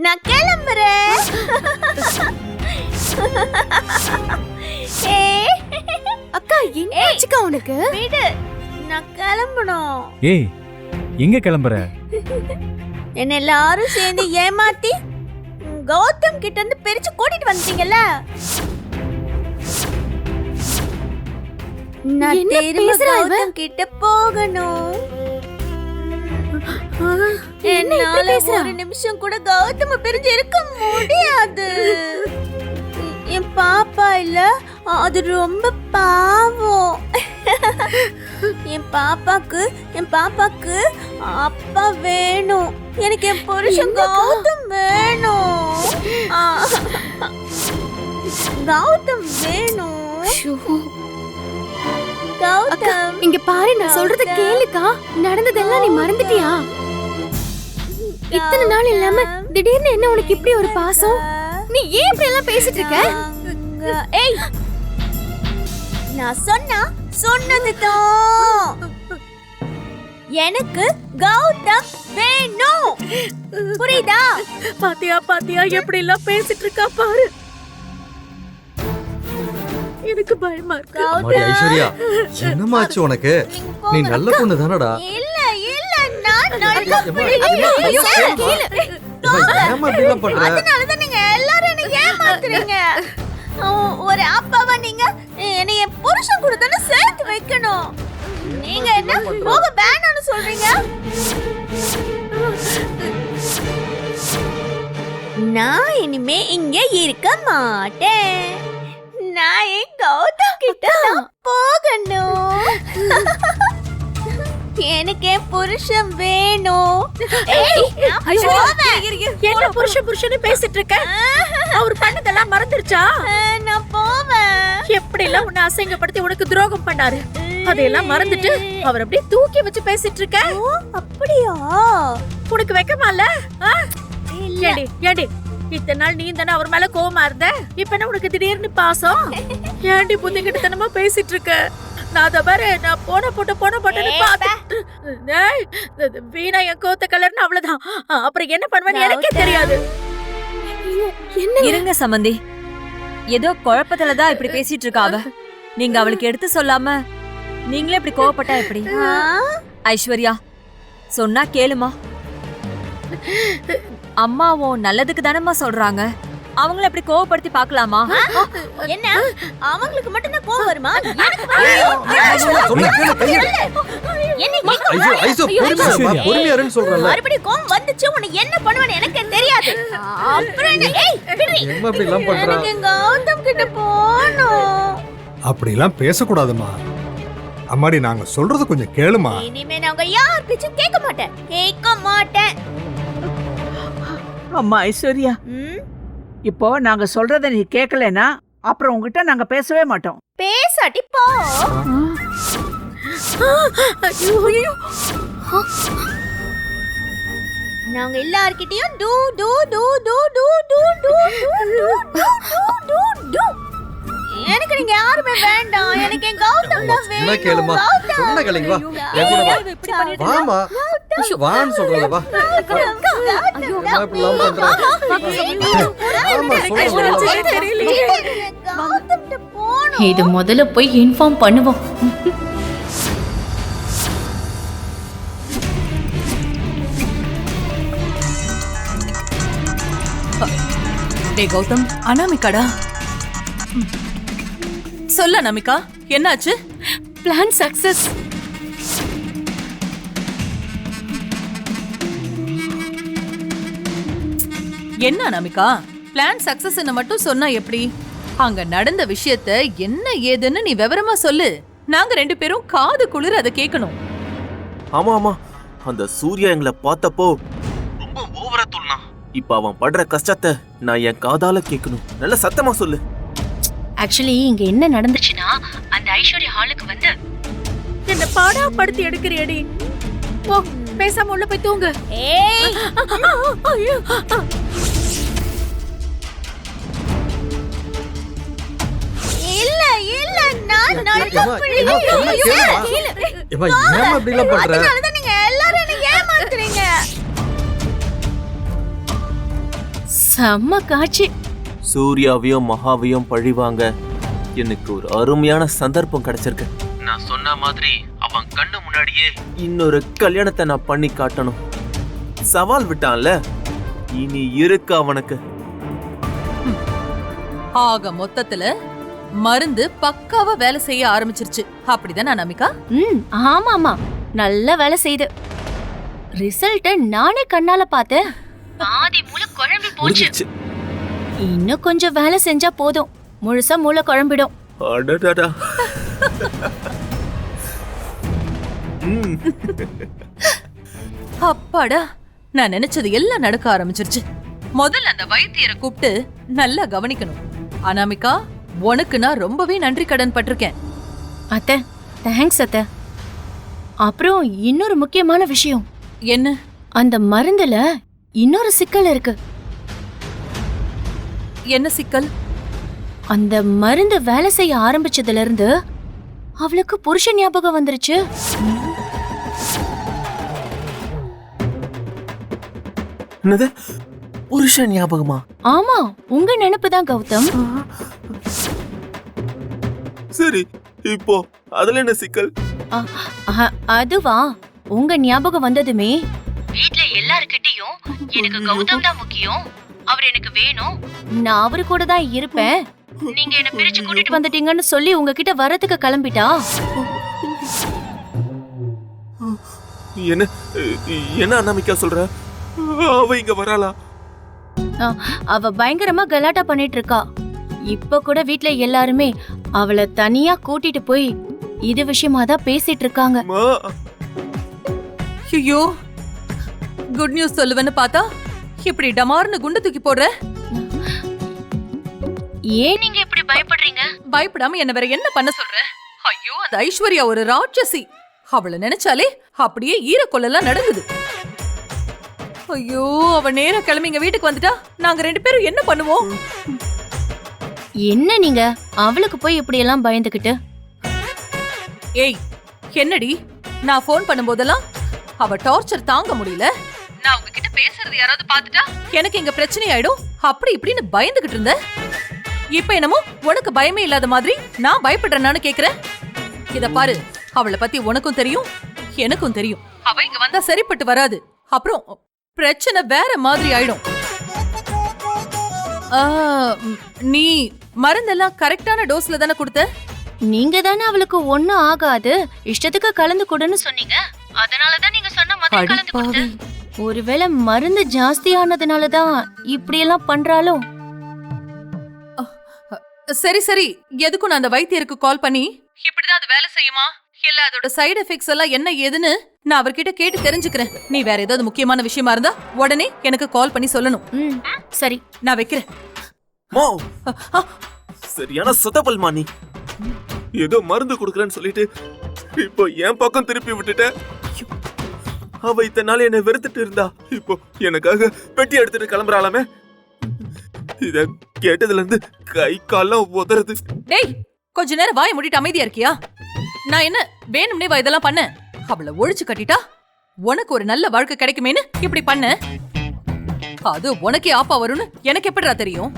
நான் கிளம்புறேன். அக்கா என்னாச்சுக்கா உனக்கு? விடு, நான் கிளம்பணும். ஏய் எங்க கிளம்புற? என்ன எல்லாரும் சேர்ந்து ஏமாத்தி கௌதம் கிட்ட இருந்து பிரிச்சு கூட்டிட்டு வந்துட்டீங்கல்ல. நான் என்ன திரும்ப பேசுறா இவ? கௌதம் கிட்ட போகணும். என்னால ஒரு நிமிஷம் கூட கௌதம பிரிஞ்சு இருக்க முடியாது. என் பாப்பா இல்ல, அது ரொம்ப பாவம். என் பாப்பாக்கு அப்பா வேணும். எனக்கு என் புருஷன் கௌதம் வேணும். கௌதம் வேணும். கௌதம் இங்க பாரு, நான் சொல்றத கேளுக்கா. நடந்ததெல்லாம் நீ மறந்துட்டியா? இத்தனை நாள் இல்லாம திடீர்னு என்ன உனக்கு இப்படி ஒரு பாசம்? நீ ஏன் இப்படி எல்லாம் பேசிட்டு இருக்க? ஏய், நான் சொன்னதுதான். எனக்கு கௌதம் வேணும். புரியுதா? பாத்தியா எப்படி எல்லாம் பேசிட்டு இருக்கா பாரு. எனக்கு பயமா இருக்கு. அம்மாடி ஐஸ்வர்யா, என்னமாச்சு உனக்கு? நீ நல்ல பொண்ணு தானடா? இல்ல நான் நல்ல பிள்ளை. அதனாலதான் நீங்க எல்லாரும் என்ன ஏமாத்துறீங்க. ஒரு அப்பாவா நீங்க என்ன என் புருஷன் கூட தானே சேர்த்து வைக்கணும். நீங்க என்ன போக வேணாம்னு சொல்றீங்க? நான் இனிமே இங்க இருக்க மாட்டேன். நான் என் கௌதம் கிட்ட தான் போகணும். எனக்கு என் புருஷன் வேணும். என்ன புருஷன் பேசிட்டு இருக்க? அவர் பண்ணதெல்லாம் மறந்துருச்சா? நான் போவேன். எப்படி எல்லாம் உன்னை அசிங்கப்படுத்தி உனக்கு துரோகம் பண்ணாரு, அதையெல்லாம் மறந்துட்டு அவர் அப்படியே தூக்கி வச்சு பேசிட்டு இருக்க. அப்படியா? உனக்கு வெக்கமா இல்ல? ஏடி இத்தனை நாள் நீ தானே அவர் மேல கோவமா இருந்த, இப்ப என்ன உனக்கு திடீர்னு பாசம்? ஏண்டி புத்திக்கிட்டு தனமா பேசிட்டு இருக்க? நான் போன போட்டு வீணா என் கோத்த கலர்னு அவ்வளவுதான். அப்புறம் என்ன பண்ணுவேன்னு எனக்கே தெரியாது. இருங்க சம்பந்தி, ஏதோ குழப்பத்துலதான் இப்படி பேசிட்டு இருக்கா அவ. நீங்க அவளுக்கு எடுத்து சொல்லாம நீங்களே இப்படி கோவப்பட்டா எப்படி? ஐஸ்வர்யா சொன்னா கேளுமா. அம்மாவும் நல்லதுக்கு தானம்மா சொல்றாங்க. அவங்கள இப்படி கோவப்படுத்தி பாக்கலாமா? என்ன அவங்களுக்கு மட்டும் தான் கோவம் வருமா? மறுபடியும் கோவம் வந்துச்சு உனக்கு என்ன பண்ணுவேன்னு எனக்கு தெரியாது. அப்புறம் எனக்கு கௌதம் கிட்ட போகணும். அப்படிலாம் பேசக்கூடாதுமா. அம்மாடி, நாங்க சொல்றது கொஞ்சம் கேளுமா. இனிமே நாங்க யார் பேச்சும் கேட்க மாட்டேன். அம்மா ஐஸ்வர்யா, இப்போ நாங்க சொல்றத நீ கேட்கலனா அப்புறம் உங்ககிட்ட நாங்க பேசவே மாட்டோம். பேசாட்டி போ. நாங்க எல்லார்கிட்டயும் to to to to to to to to to. எனக்கு நீங்க யாருமே வேண்டாம். எனக்கு என் கௌதம் தான் வேணும். கேளுமா, சொன்ன கேளுங்க. வா வாமா, வான்னு சொல்றல. வா இது முதல்ல போய் இன்ஃபார்ம் பண்ணுவோம். டேய் கௌதம், அனாமிகாடா. சொல்ல அனாமிகா, என்னாச்சு? Plan success. என்ன அனாமிகா, பிளான் சக்சஸ்ன்னு மட்டும் சொன்னா எப்படி? அங்க நடந்த விஷயத்த என்ன ஏதுன்னு நீ விவரமா சொல்லு. நாங்க ரெண்டு பேரும் காது குளிர அதை கேட்கணும். ஆமா, அந்த சூர்யா எங்களை பார்த்தப்போ ரொம்ப ஓவரா துள்னா. இப்ப அவன் படுற கஷ்டத்தை நான் என் காதால கேட்கணும். நல்ல சத்தமா சொல்லு. ஆக்சுவலி இங்க என்ன நடந்துச்சுன்னா, அந்த ஐஸ்வர்யா ஹாலுக்கு வந்து என்ன பாடா படுத்தி எடுக்கறியடி. போ, பேசாம உள்ள போய் தூங்கு. ஏய், இல்ல நான் நல்ல பிள்ளை. அதனால தான் நீங்க எல்லாரும் என்ன ஏமாத்துறீங்க. செம்ம காட்சி. சூர்யாவையும் மகாவையும் பழிவாங்க எனக்கு ஒரு அருமையான சந்தர்ப்பம் கிடைச்சிருக்கு. நான் சொன்ன மாதிரி அவன் கண்ணு முன்னாடியே இன்னொரு கல்யாணத்தை நான் பண்ணி காட்டணும். சவால் விட்டான்ல, இனி இருக்கு அவனுக்கு. ஆக மொத்தத்துல மருந்து பக்காவா வேலை செய்ய ஆரம்பிச்சிருச்சு. அப்படிதானே அனாமிகா? ஆமா ஆமா, நல்ல வேலை செய்யுது. ரிசல்ட்ட நானே கண்ணால பார்த்தேன். பாதி மூளை குழம்பி போச்சு. முடிஞ்சிருச்சு. இன்னும் கொஞ்சம் வேலை செஞ்சா போதும், முழுசா மூளை குழம்பிடும். அடடடா. அப்பாடா, நான் நினைச்சது எல்லாம் நடக்க ஆரம்பிச்சிருச்சு. முதல்ல அந்த வைத்தியரை கூப்பிட்டு நல்லா கவனிக்கணும். அனாமிகா, உனக்கு நான் ரொம்பவே நன்றி கடன் பட்டிருக்கேன். அத்தை, தேங்க்ஸ் அத்தை. அப்புறம் இன்னொரு முக்கியமான விஷயம். என்ன? அந்த மருந்துல இன்னொரு சிக்கல் இருக்கு. என்ன சிக்கல்? அந்த மருந்து வேலை செய்ய ஆரம்பிச்சதுல இருந்து அவளுக்கு புருஷன் ஞாபகம் வந்துருச்சு. என்னது? புருஷன் ஞாபகமா? ஆமா, உங்க நினைப்புதான் கௌதம். சரி, இப்போ அதுல என்ன சிக்கல்? அதுவா, உங்க ஞாபகம் வந்ததுமே வீட்ல எல்லார்கிட்டயும் எனக்கு கௌதம் தான் முக்கியம், அவர் எனக்கு வேணும், நான் அவரு கூட தான் இருப்பேன், நீங்க என்ன பிரிச்சு கூட்டிட்டு வந்துட்டீங்கன்னு சொல்லி உங்ககிட்ட வரதுக்கு கிளம்பிட்டா. என்ன என்ன அனாமிகா சொல்ற? அவ இங்க வராளா? அவ பயங்கரமா கலாட்டா பண்ணிட்டு இருக்கா. இப்ப கூட வீட்ல எல்லாருமே அவளை தனியா கூட்டிட்டு போய் இது விஷயமா தான் பேசிட்டு இருக்காங்க. ஐயோ, குட் நியூஸ் சொல்லுவேன்னு பார்த்தா இப்படி டமார்னு குண்டு தூக்கி போடுற. ஏன் நீங்க இப்படி பயப்படுறீங்க? பயப்படாம என்ன வேற என்ன பண்ண சொல்ற? ஐயோ, அந்த ஐஸ்வர்யா ஒரு ராட்சசி. அவளை நினைச்சாலே அப்படியே ஈரக்கொள்ளலாம் நடக்குது. ஐயோ, அவ நேரா கிளம்பி எங்க வீட்டுக்கு வந்துட்டா நாங்க 2 பேரும் என்ன பண்ணுவோம்? என்ன நீங்க அவளுக்கு போய் இப்படி எல்லாம் பயந்துகிட்டு? ஏய், என்னடி, நான் ஃபோன் பண்ணும்போதெல்லாம் அவ டார்ச்சர் தாங்க முடியல. நான் உங்ககிட்ட பேசுறது யாராவது பாத்துட்டா எனக்கு இங்க பிரச்சனை ஆயிடும், அப்படி இப்படின்னு பயந்துகிட்டு இருந்த. இப்ப என்னமோ உனக்கு பயமே இல்லாத மாதிரி நான் பயப்படுறேன்னு கேக்குறேன். இத பாரு, அவளை பத்தி உனக்கும் தெரியும், எனக்கும் தெரியும். அவ இங்க வந்தா சரிப்பட்டு வராது. அப்புறம் பிரச்சனை வேற மாதிரி ஆயிடும். நீ மருந்தெல்லாம் கரெக்டான டோஸ்ல தானே கொடுத்த? நீங்க தானே அவளுக்கு ஒண்ணும் ஆகாது, இஷ்டத்துக்கு கலந்து கொடுன்னு சொன்னீங்க. அதனாலதான் நீங்க சொன்ன மாதிரி கலந்து கொடுத்தேன். ஒருவேளை மருந்து ஜாஸ்தியானதுனாலதான் இப்படி எல்லாம் பண்றாளோ? சரி சரி, எதுக்கும் நான் அந்த வைத்தியருக்கு கால் பண்ணி இப்படிதான் அது வேலை செய்யுமா, இல்ல அதோட சைடு எஃபெக்ட்ஸ் எல்லாம் என்ன ஏதுன்னு நான் அவர்கிட்ட கேட்டு தெரிஞ்சுக்கிறேன். நீ வேற ஏதாவது முக்கியமான விஷயமா இருந்தா உடனே எனக்கு கால் பண்ணி சொல்லணும். சரி, நான் வைக்கிறேன். சரியான சுதபல்மா நீ. ஏதோ மருந்து கொடுக்கறேன்னு சொல்லிட்டு இப்போ என் பக்கம் திருப்பி விட்டுட்ட. அவ இத்தனை நாள் என்னை வெறுத்துட்டு இருந்தா, இப்போ எனக்காக பெட்டி எடுத்துட்டு கிளம்புறாளாமே. இத கேட்டதுல இருந்து கை கால்லாம் உதறது. டேய், கொஞ்ச நேரம் வாயை மூடிட்டு அமைதியா இருக்கியா? நான் என்ன வேணும்னே இதெல்லாம் பண்ண? அவளை ஒழிச்சு கட்டிட்டா உனக்கு ஒரு நல்ல வாழ்க்கை கிடைக்குமேன்னு இப்படி பண்ண. அது உனக்கே ஆப்பா வரும்னு எனக்கு எப்படிடா தெரியும்?